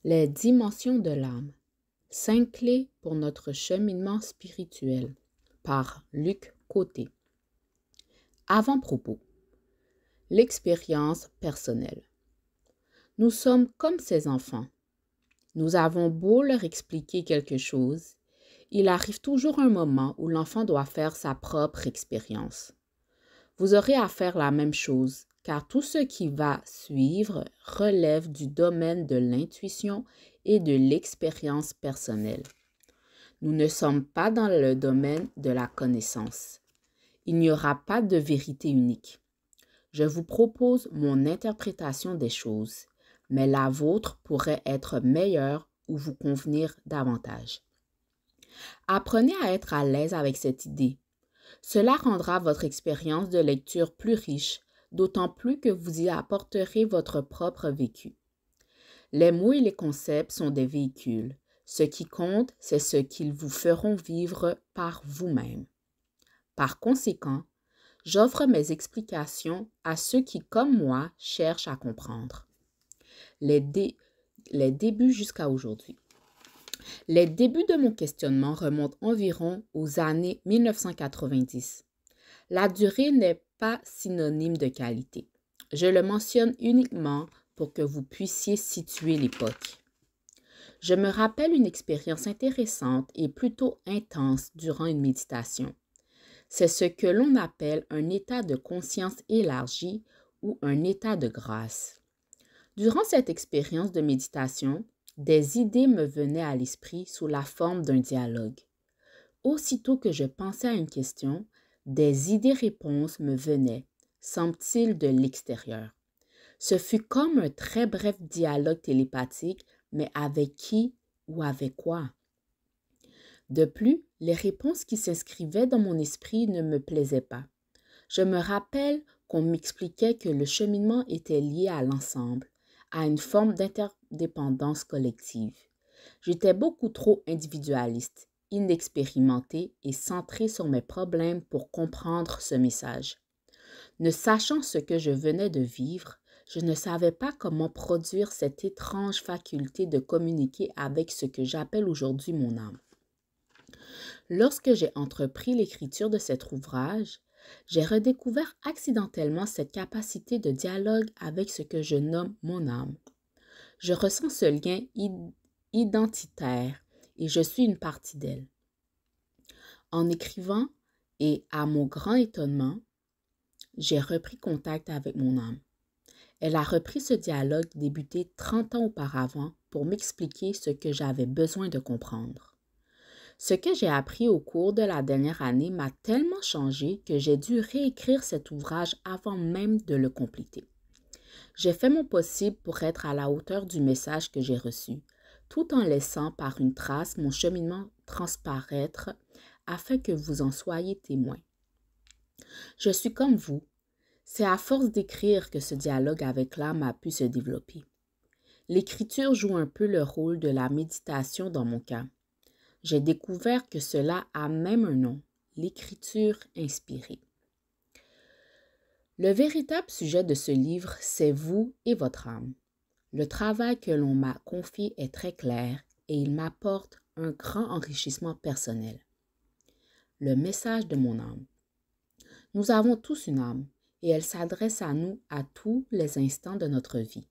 Les dimensions de l'âme. 5 clés pour notre cheminement spirituel par Luc Côté. Avant-propos. L'expérience personnelle. Nous sommes comme ces enfants. Nous avons beau leur expliquer quelque chose, il arrive toujours un moment où l'enfant doit faire sa propre expérience. Vous aurez à faire la même chose, car tout ce qui va suivre relève du domaine de l'intuition et de l'expérience personnelle. Nous ne sommes pas dans le domaine de la connaissance. Il n'y aura pas de vérité unique. Je vous propose mon interprétation des choses, mais la vôtre pourrait être meilleure ou vous convenir davantage. Apprenez à être à l'aise avec cette idée. Cela rendra votre expérience de lecture plus riche, d'autant plus que vous y apporterez votre propre vécu. Les mots et les concepts sont des véhicules. Ce qui compte, c'est ce qu'ils vous feront vivre par vous-même. Par conséquent, j'offre mes explications à ceux qui, comme moi, cherchent à comprendre. Les débuts jusqu'à aujourd'hui. Les débuts de mon questionnement remontent environ aux années 1990. La durée n'est pas synonyme de qualité. Je le mentionne uniquement pour que vous puissiez situer l'époque. Je me rappelle une expérience intéressante et plutôt intense durant une méditation. C'est ce que l'on appelle un état de conscience élargi ou un état de grâce. Durant cette expérience de méditation, des idées me venaient à l'esprit sous la forme d'un dialogue. Aussitôt que je pensais à une question, des idées-réponses me venaient, semble-t-il, de l'extérieur. Ce fut comme un très bref dialogue télépathique, mais avec qui ou avec quoi? De plus, les réponses qui s'inscrivaient dans mon esprit ne me plaisaient pas. Je me rappelle qu'on m'expliquait que le cheminement était lié à l'ensemble, à une forme d'interdépendance collective. J'étais beaucoup trop individualiste, inexpérimenté et centré sur mes problèmes pour comprendre ce message. Ne sachant ce que je venais de vivre, je ne savais pas comment produire cette étrange faculté de communiquer avec ce que j'appelle aujourd'hui mon âme. Lorsque j'ai entrepris l'écriture de cet ouvrage, j'ai redécouvert accidentellement cette capacité de dialogue avec ce que je nomme mon âme. Je ressens ce lien identitaire et je suis une partie d'elle. En écrivant et à mon grand étonnement, j'ai repris contact avec mon âme. Elle a repris ce dialogue débuté 30 ans auparavant pour m'expliquer ce que j'avais besoin de comprendre. Ce que j'ai appris au cours de la dernière année m'a tellement changé que j'ai dû réécrire cet ouvrage avant même de le compléter. J'ai fait mon possible pour être à la hauteur du message que j'ai reçu, tout en laissant par une trace mon cheminement transparaître afin que vous en soyez témoin. Je suis comme vous. C'est à force d'écrire que ce dialogue avec l'âme a pu se développer. L'écriture joue un peu le rôle de la méditation dans mon cas. J'ai découvert que cela a même un nom, l'écriture inspirée. Le véritable sujet de ce livre, c'est vous et votre âme. Le travail que l'on m'a confié est très clair et il m'apporte un grand enrichissement personnel. Le message de mon âme. Nous avons tous une âme et elle s'adresse à nous à tous les instants de notre vie.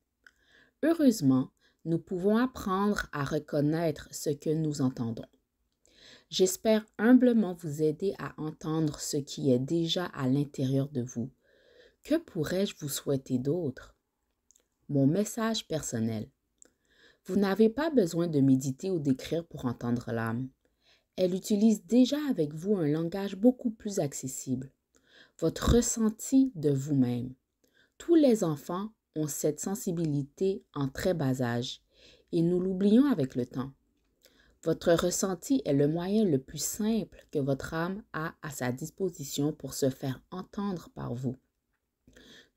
Heureusement, nous pouvons apprendre à reconnaître ce que nous entendons. J'espère humblement vous aider à entendre ce qui est déjà à l'intérieur de vous. Que pourrais-je vous souhaiter d'autre? Mon message personnel. Vous n'avez pas besoin de méditer ou d'écrire pour entendre l'âme. Elle utilise déjà avec vous un langage beaucoup plus accessible. Votre ressenti de vous-même. Tous les enfants ont cette sensibilité en très bas âge et nous l'oublions avec le temps. Votre ressenti est le moyen le plus simple que votre âme a à sa disposition pour se faire entendre par vous.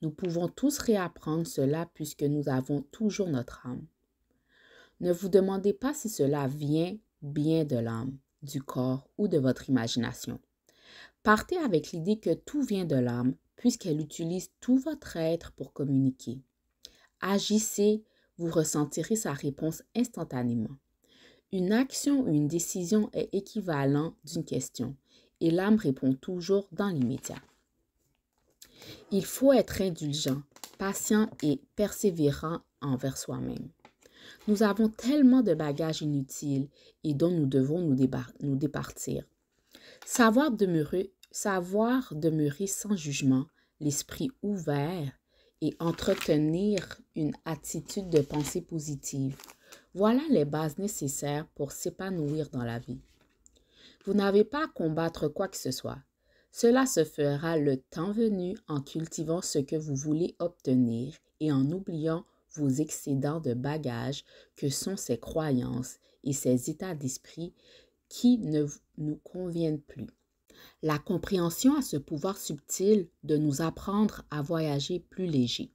Nous pouvons tous réapprendre cela puisque nous avons toujours notre âme. Ne vous demandez pas si cela vient bien de l'âme, du corps ou de votre imagination. Partez avec l'idée que tout vient de l'âme puisqu'elle utilise tout votre être pour communiquer. Agissez vous ressentirez sa réponse instantanément. Une action ou une décision est équivalent d'une question et l'âme répond toujours dans l'immédiat. Il faut être indulgent, patient et persévérant envers soi-même. Nous avons tellement de bagages inutiles et dont nous devons nous départir. Savoir demeurer sans jugement, l'esprit ouvert et entretenir une attitude de pensée positive. Voilà les bases nécessaires pour s'épanouir dans la vie. Vous n'avez pas à combattre quoi que ce soit. Cela se fera le temps venu en cultivant ce que vous voulez obtenir et en oubliant vos excédents de bagages que sont ces croyances et ces états d'esprit qui ne nous conviennent plus. La compréhension a ce pouvoir subtil de nous apprendre à voyager plus léger.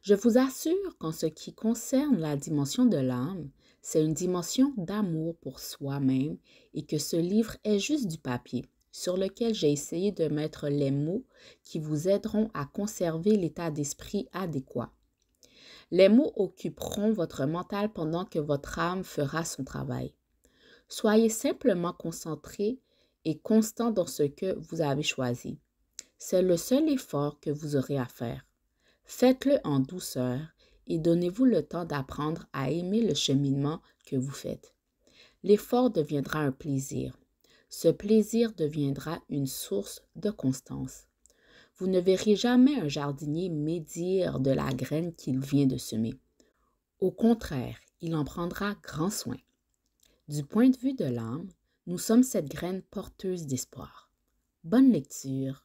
Je vous assure qu'en ce qui concerne la dimension de l'âme, c'est une dimension d'amour pour soi-même et que ce livre est juste du papier sur lequel j'ai essayé de mettre les mots qui vous aideront à conserver l'état d'esprit adéquat. Les mots occuperont votre mental pendant que votre âme fera son travail. Soyez simplement concentré et constant dans ce que vous avez choisi. C'est le seul effort que vous aurez à faire. Faites-le en douceur et donnez-vous le temps d'apprendre à aimer le cheminement que vous faites. L'effort deviendra un plaisir. Ce plaisir deviendra une source de constance. Vous ne verrez jamais un jardinier médire de la graine qu'il vient de semer. Au contraire, il en prendra grand soin. Du point de vue de l'âme, nous sommes cette graine porteuse d'espoir. Bonne lecture.